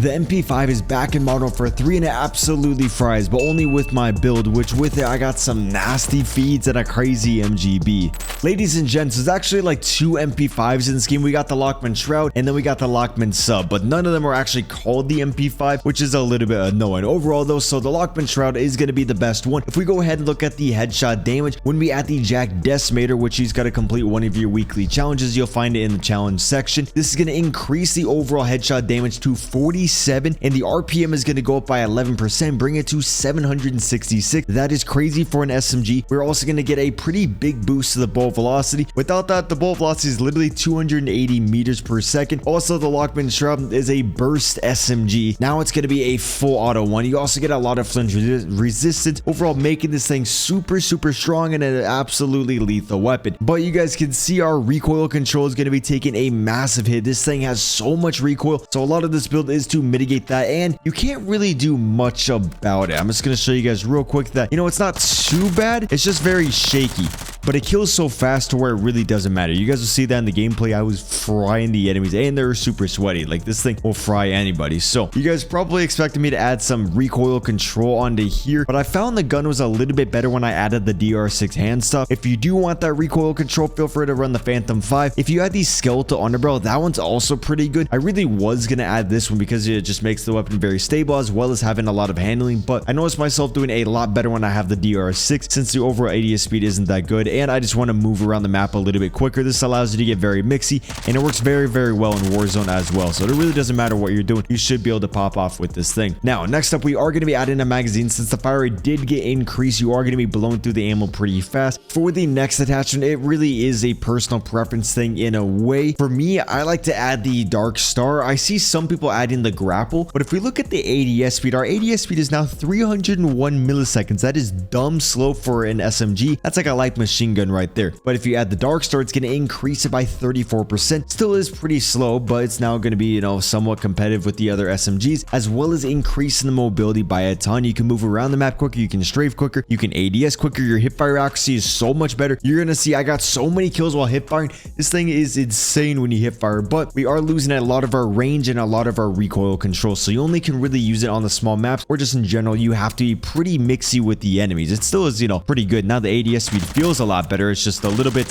The MP5 is back in Modern Warfare 3 and it absolutely fries, but only with my build, which with it I got some nasty feeds and a crazy MGB. Ladies and gents, there's actually like 2 MP5s in this game. We got the Lachmann Shroud and then we got the Lachmann Sub, but none of them are actually called the MP5, which is a little bit annoying overall though. So the Lachmann Shroud is going to be the best one. If we go ahead and look at the headshot damage, when we add the Jack Decimator, which he's got to complete one of your weekly challenges, you'll find it in the challenge section. This is going to increase the overall headshot damage to 47 and the RPM is going to go up by 11%, bring it to 766. That is crazy for an SMG. We're also going to get a pretty big boost to the bolt velocity. Without that, the bolt velocity is literally 280 meters per second. Also, the Lachmann Shroud is a burst SMG. Now it's going to be a full auto one. You also get a lot of flinch resistance, overall making this thing super strong and an absolutely lethal weapon. But you guys can see our recoil control is going to be taking a massive hit. This thing has so much recoil, so a lot of this build is to mitigate that, and you can't really do much about it. I'm just going to show you guys real quick that, it's not too bad. It's just very shaky, but it kills so fast to where it really doesn't matter. You guys will see that in the gameplay. I was frying the enemies and they're super sweaty. Like, this thing will fry anybody. So you guys probably expected me to add some recoil control onto here, but I found the gun was a little bit better when I added the DR6 hand stuff. If you do want that recoil control, feel free to run the Phantom 5. If you add the skeletal underbarrel, that one's also pretty good. I really was going to add this one because it just makes the weapon very stable as well as having a lot of handling, but I noticed myself doing a lot better when I have the DR6 since the overall ADS speed isn't that good, and I just want to move around the map a little bit quicker. This allows you to get very mixy, and it works very well in Warzone as well, so it really doesn't matter what you're doing. You should be able to pop off with this thing. Now, next up, we are going to be adding a magazine. Since the fire rate did get increased, you are going to be blowing through the ammo pretty fast. For the next attachment, it really is a personal preference thing in a way. For me, I like to add the Dark Star. I see some people adding the grapple, but if we look at the ADS speed, our ADS speed is now 301 milliseconds. That is dumb slow for an SMG. That's like a light machine gun right there. But if you add the Dark Star, it's going to increase it by 34%. Still is pretty slow, but it's now going to be, somewhat competitive with the other SMGs, as well as increasing the mobility by a ton. You can move around the map quicker, you can strafe quicker, you can ADS quicker, your hipfire accuracy is so much better. You're going to see I got so many kills while hipfiring. This thing is insane when you hipfire, but we are losing a lot of our range and a lot of our recoil control, so you only can really use it on the small maps, or just in general, you have to be pretty mixy with the enemies. It still is, pretty good. Now the ADS speed feels a lot better. It's just a little bit,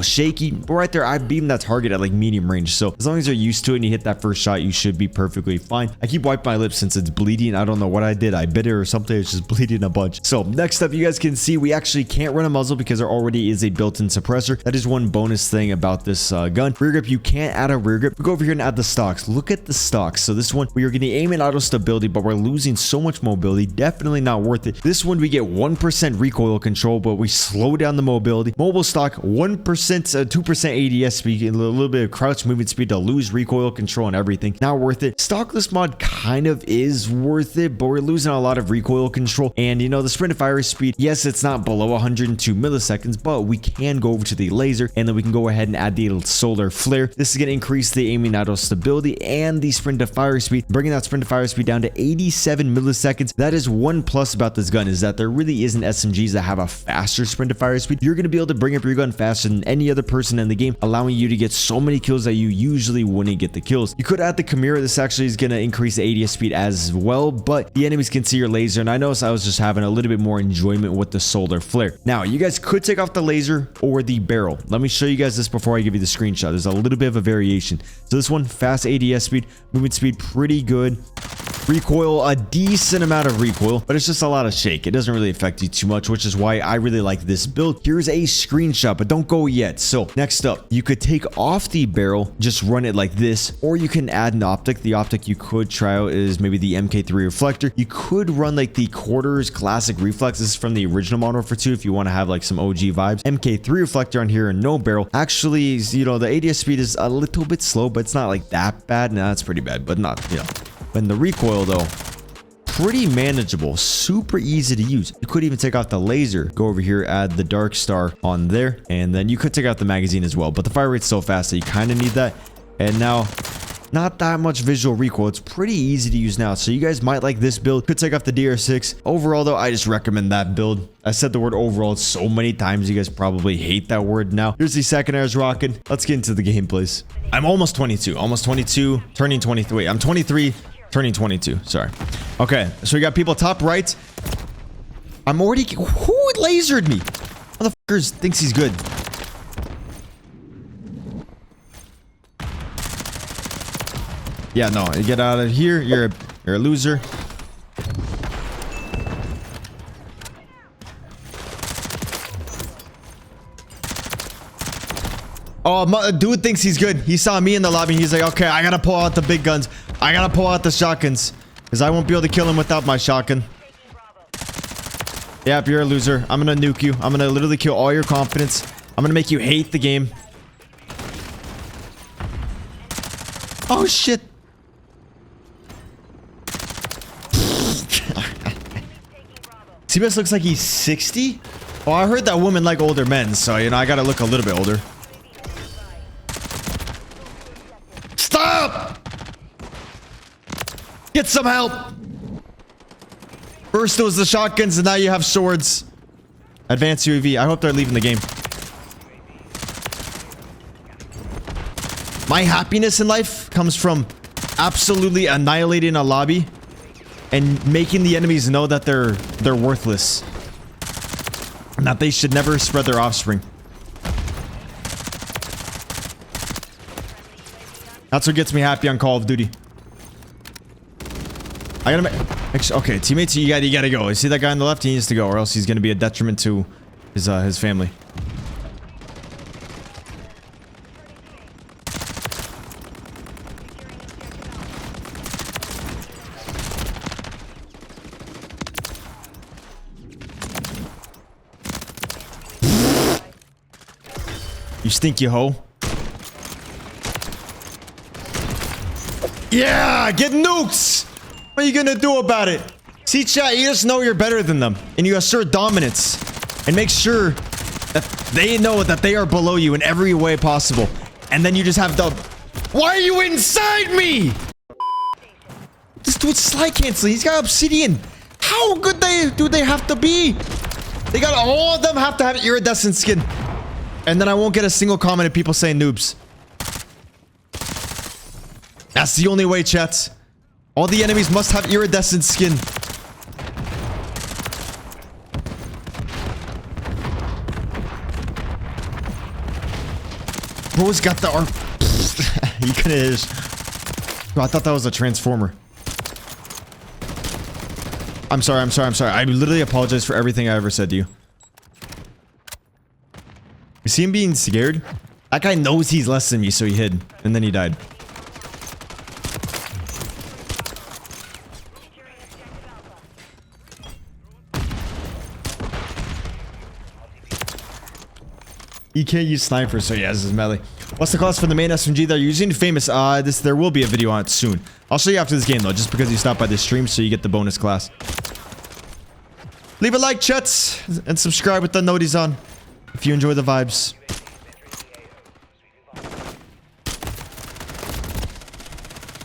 shaky, but right there, I beamed that target at like medium range, so as long as you're used to it and you hit that first shot, you should be perfectly fine. I keep wiping my lips since it's bleeding. I don't know what I did. I bit it or something. It's just bleeding a bunch. So next up, you guys can see we actually can't run a muzzle because there already is a built-in suppressor. That is one bonus thing about this gun. Rear grip, you can't add a rear grip. We go over here and add the stocks. Look at the stocks. So this one, we are getting aim and auto stability, but we're losing so much mobility. Definitely not worth it. This one, we get 1% recoil control, but we slow down the mobility. Mobile stock, 1%, 2% ADS speed, and a little bit of crouch movement speed to lose recoil control and everything. Not worth it. Stockless mod kind of is worth it, but we're losing a lot of recoil control. And the sprint to fire speed, yes, it's not below 102 milliseconds, but we can go over to the laser and then we can go ahead and add the solar flare. This is going to increase the aiming auto stability and the sprint to fire speed, bringing that sprint to fire speed down to 87 milliseconds. That is one plus about this gun, is that there really isn't SMGs that have a faster sprint to fire speed. You're going to be able to bring up your gun faster than any other person in the game, allowing you to get so many kills that you usually wouldn't get the kills. You could add the Chimera. This actually is going to increase the ADS speed as well, but the enemies can see your laser, and I noticed I was just having a little bit more enjoyment with the solar flare. Now, you guys could take off the laser or the barrel. Let me show you guys this before I give you the screenshot. There's a little bit of a variation. So this one, fast ADS speed, movement speed, pretty good. Recoil, a decent amount of recoil, but it's just a lot of shake. It doesn't really affect you too much, which is why I really like this build. Here's a screenshot, but don't go yet. So next up, you could take off the barrel, just run it like this, or you can add an optic. The optic you could try out is maybe the MK3 reflector. You could run like the quarters classic reflex. This is from the original Modern Warfare 2 if you want to have like some OG vibes. MK3 reflector on here and no barrel. Actually, the ADS speed is a little bit slow, but it's not like that bad. Nah, it's pretty bad, but not, And the recoil though, pretty manageable, super easy to use. You could even take off the laser, go over here, add the Dark Star on there, and then you could take out the magazine as well, but the fire rate's so fast that you kind of need that. And now, not that much visual recoil. It's pretty easy to use now, so you guys might like this build. Could take off the DR6. Overall though, I just recommend that build. I said the word overall so many times, you guys probably hate that word now. Here's the second airs rocking. Let's get into the gameplays. I'm almost 22, turning 23. I'm 23. Turning 22. Sorry. Okay. So we got people top right. I'm already... Who lasered me? Motherfuckers thinks he's good. Yeah, no. You get out of here. You're a loser. Oh, dude thinks he's good. He saw me in the lobby. He's like, okay, I gotta pull out the big guns. I gotta pull out the shotguns. Because I won't be able to kill him without my shotgun. Yep, you're a loser. I'm gonna nuke you. I'm gonna literally kill all your confidence. I'm gonna make you hate the game. Oh, shit. Cbass looks like he's 60? Oh, I heard that women like older men, so, you know, I gotta look a little bit older. Stop! Get some help! First it was the shotguns, and now you have swords. Advanced UAV. I hope they're leaving the game. My happiness in life comes from absolutely annihilating a lobby and making the enemies know that they're worthless. And that they should never spread their offspring. That's what gets me happy on Call of Duty. I gotta make... Okay, teammates, you gotta go. You see that guy on the left? He needs to go, or else he's gonna be a detriment to his family. You stinky hoe. Yeah, get nukes! What are you gonna do about it? See, chat, you just know you're better than them. And you assert dominance. And make sure that they know that they are below you in every way possible. And then you just have the... Why are you inside me? This dude's slide canceling. He's got obsidian. How good do they have to be? They got... All of them have to have iridescent skin. And then I won't get a single comment of people saying noobs. That's the only way, chat. All the enemies must have iridescent skin. Bro's got the arm. You could have. Bro, I thought that was a transformer. I'm sorry. I literally apologize for everything I ever said to you. You see him being scared? That guy knows he's less than me, so he hid. And then he died. You can't use snipers, so yeah, this is melee. What's the cost for the main SMG they're using? Famous. There will be a video on it soon. I'll show you after this game, though, just because you stopped by this stream, so you get the bonus class. Leave a like, chats, and subscribe with the noties on if you enjoy the vibes.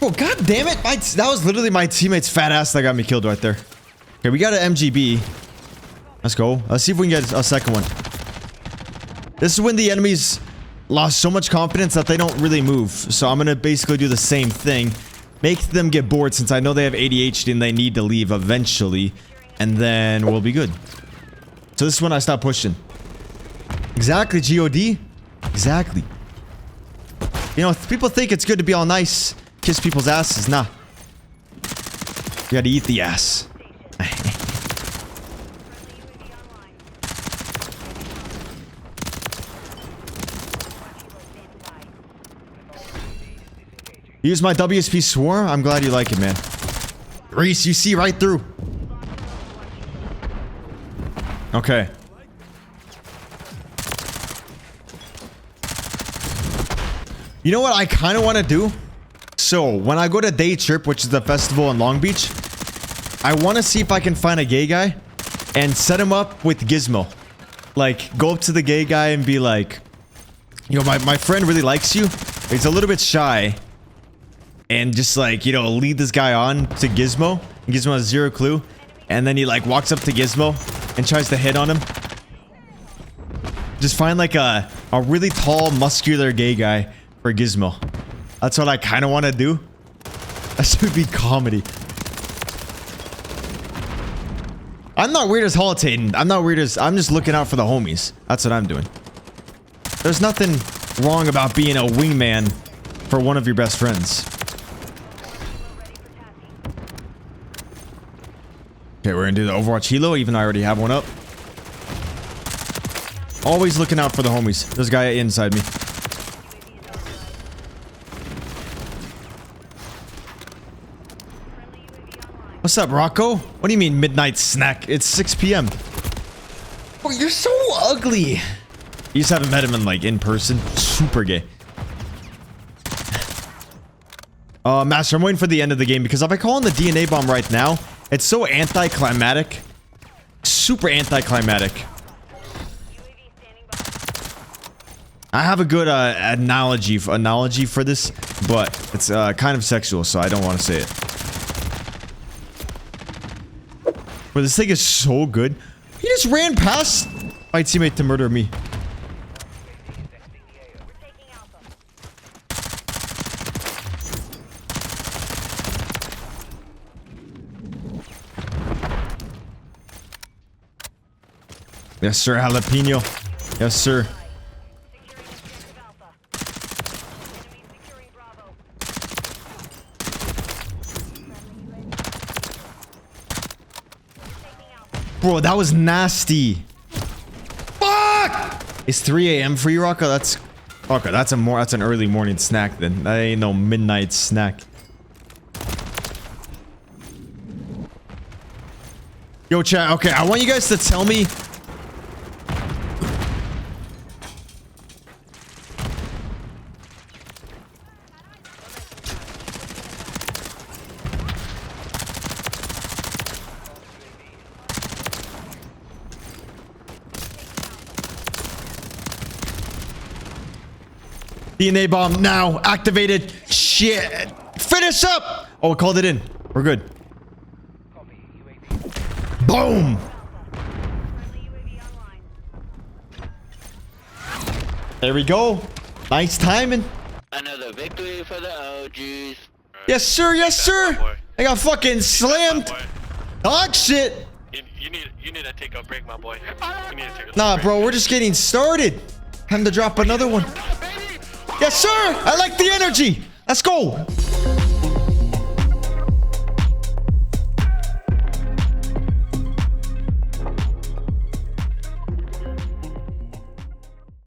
Oh, god damn it. That was literally my teammate's fat ass that got me killed right there. Okay, we got an MGB. Let's go. Let's see if we can get a second one. This is when the enemies lost so much confidence that they don't really move. So I'm going to basically do the same thing. Make them get bored since I know they have ADHD and they need to leave eventually. And then we'll be good. So this is when I stop pushing. Exactly, GOD. Exactly. You know, people think it's good to be all nice. Kiss people's asses. Nah. You gotta eat the ass. Use my WSP swarm? I'm glad you like it, man. Reese, you see right through. Okay. You know what I kind of want to do? So, when I go to Day Trip, which is the festival in Long Beach, I want to see if I can find a gay guy and set him up with Gizmo. Like, go up to the gay guy and be like, you know, my friend really likes you. He's a little bit shy. And just like, you know, lead this guy on to Gizmo. And Gizmo has zero clue. And then he like walks up to Gizmo and tries to hit on him. Just find like a really tall, muscular gay guy for Gizmo. That's what I kind of want to do. That should be comedy. I'm not weird as holitating. I'm not weird as... I'm just looking out for the homies. That's what I'm doing. There's nothing wrong about being a wingman for one of your best friends. Okay, we're gonna do the Overwatch Helo, even though I already have one up. Always looking out for the homies. There's a guy inside me. What's up, Rocco? What do you mean midnight snack? It's 6 p.m. Oh, you're so ugly. You just haven't met him in, like, in person. Super gay. Master, I'm waiting for the end of the game because if I call in the DNA bomb right now, it's so anticlimactic. Super anticlimactic. I have a good analogy for this, but it's kind of sexual, so I don't want to say it. But this thing is so good. He just ran past my teammate to murder me. Yes, sir, jalapeno. Yes, sir. Bro, that was nasty. Fuck! It's 3 a.m. for you, Rocco? That's... Okay, that's an early morning snack then. That ain't no midnight snack. Yo, chat. Okay, I want you guys to tell me... DNA bomb now activated. Shit. Finish up. Oh, I called it in. We're good. Boom. There we go. Nice timing. Another victory for the OGs. Yes, sir. Yes, sir. I got fucking slammed. Dog shit. You need to take a break, my boy. You need to take a Nah, break. bro. We're just getting started. Time to drop another one. Yes, sir. I like the energy. Let's go.